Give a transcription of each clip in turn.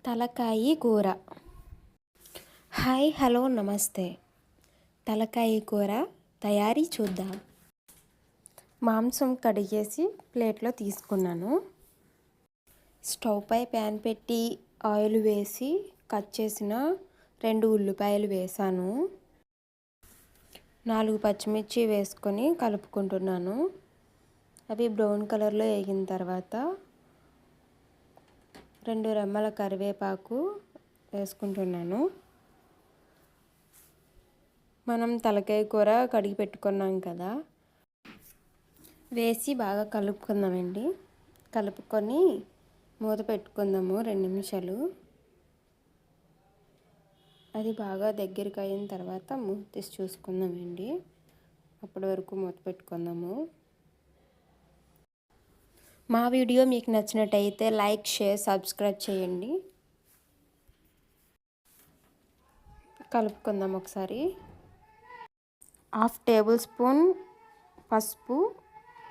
తలకాయి కూర. Hi, hello, నమస్తే. తలకాయి కూర తయారీ చూద్దాం. మాంసం కడిగేసి ప్లేట్లో తీసుకున్నాను. స్టవ్ పై ప్యాన్ పెట్టి ఆయిల్ వేసి కట్ చేసిన 2 ఉల్లిపాయలు వేసాను. 4 పచ్చిమిర్చి వేసుకొని కలుపుకుంటున్నాను. అవి బ్రౌన్ కలర్లో వేగిన తర్వాత 2 రెమ్మల కరివేపాకు వేసుకుంటున్నాను. మనం తలకాయ కూర కడిగి పెట్టుకున్నాం కదా, వేసి బాగా కలుపుకుందామండి. కలుపుకొని మూత పెట్టుకుందాము 2 నిమిషాలు. అది బాగా దగ్గరికి అయిన తర్వాత మూత తీసి చూసుకుందామండి. అప్పటి వరకు మూత పెట్టుకుందాము. మా వీడియో మీకు నచ్చినట్టయితే లైక్, షేర్, సబ్స్క్రైబ్ చేయండి. కలుపుకుందాం ఒకసారి. 1/2 టేబుల్ స్పూన్ పసుపు,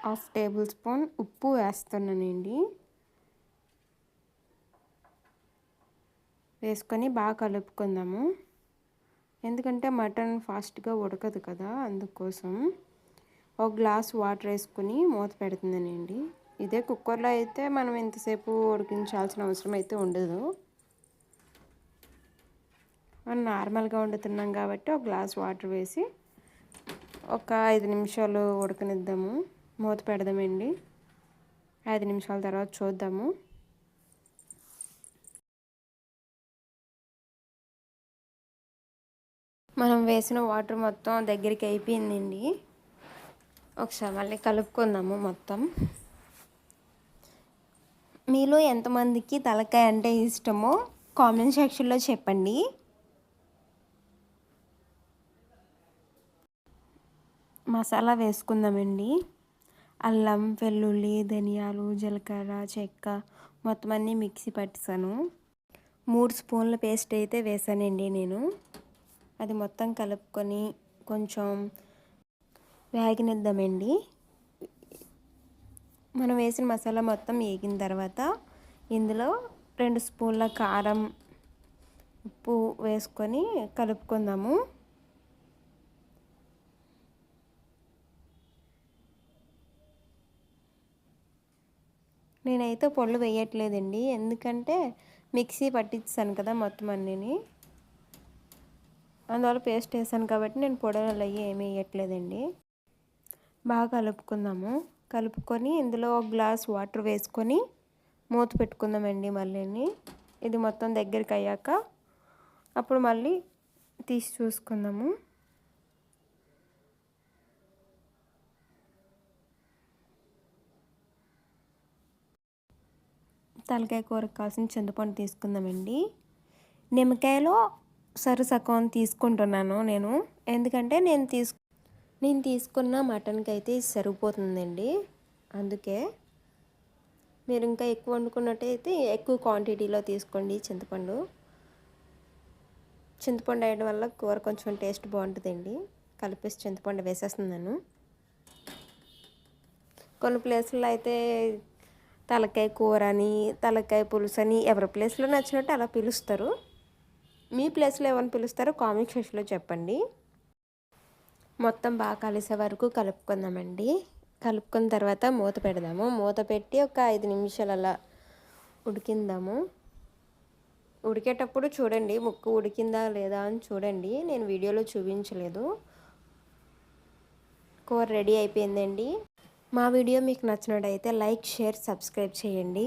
1/2 టేబుల్ స్పూన్ ఉప్పు వేస్తున్నానండి. వేసుకొని బాగా కలుపుకుందాము. ఎందుకంటే మటన్ ఫాస్ట్గా ఉడకదు కదా, అందుకోసం. 1 గ్లాస్ వాటర్ వేసుకుని మూత పెడుతుందనండి. ఇదే కుక్కర్లో అయితే మనం ఇంతసేపు ఉడికించాల్సిన అవసరం అయితే ఉండదు. మనం నార్మల్గా వండుతున్నాం కాబట్టి 1 గ్లాస్ వాటర్ వేసి ఒక 5 నిమిషాలు ఉడకనిద్దాము. మూత పెడదామండి. 5 నిమిషాల తర్వాత చూద్దాము. మనం వేసిన వాటర్ మొత్తం దగ్గరికి అయిపోయిందండి. ఒకసారి మళ్ళీ కలుపుకుందాము మొత్తం. మీలో ఎంతమందికి తలకాయ అంటే ఇష్టమో కామెంట్ సెక్షన్లో చెప్పండి. మసాలా వేసుకుందామండి. అల్లం, వెల్లుల్లి, ధనియాలు, జీలకర్ర, చెక్క మొత్తం అన్నీ మిక్సీ పట్టేసాను. 3 స్పూన్ల పేస్ట్ అయితే వేసానండి నేను. అది మొత్తం కలుపుకొని కొంచెం వేగనిద్దామండి. మనం వేసిన మసాలా మొత్తం వేగిన తర్వాత ఇందులో 2 స్పూన్ల కారం, ఉప్పు వేసుకొని కలుపుకుందాము. నేనైతే పొళ్ళు వేయట్లేదండి, ఎందుకంటే మిక్సీ పట్టించాను కదా మొత్తం అన్నీని. అందువల్ల పేస్ట్ వేసాను కాబట్టి నేను పొడలు అవి ఏమీ వేయట్లేదండి. బాగా కలుపుకుందాము. కలుపుకొని ఇందులో 1 గ్లాస్ వాటర్ వేసుకొని మూత పెట్టుకుందామండి. మళ్ళీ ఇది మొత్తం దగ్గరికి అయ్యాక అప్పుడు మళ్ళీ తీసి చూసుకుందాము. తలకాయ కూరకు కావాల్సిన చింతపండు తీసుకుందామండి. నిమ్మకాయలో సగం తీసుకుంటున్నాను నేను, ఎందుకంటే నేను తీసుకున్న మటన్కి అయితే సరిపోతుందండి. అందుకే మీరు ఇంకా ఎక్కువ వండుకున్నట్టయితే ఎక్కువ క్వాంటిటీలో తీసుకోండి చింతపండు. చింతపండు వేయడం వల్ల కూర కొంచెం టేస్ట్ బాగుంటుందండి. కలిపేసి చింతపండు వేసేస్తున్నాను. కొన్ని ప్లేసుల్లో అయితే తలకాయ కూర అని, తలకాయ పులుసు అని ఎవరి ప్లేస్లో నచ్చినట్టు అలా పిలుస్తారు. మీ ప్లేస్లో ఏమని పిలుస్తారో కామెంట్ సెక్షన్లో చెప్పండి. మొత్తం బాగా కలిసే వరకు కలుపుకుందామండి. కలుపుకున్న తర్వాత మూత పెడదాము. మూత పెట్టి ఒక 5 నిమిషాలు అలా ఉడికిందాము. ఉడికేటప్పుడు చూడండి, ముక్క ఉడికిందా లేదా అని చూడండి. నేను వీడియోలో చూపించలేదు. కూర రెడీ అయిపోయిందండి. మా వీడియో మీకు నచ్చినట్టయితే లైక్, షేర్, సబ్స్క్రైబ్ చేయండి.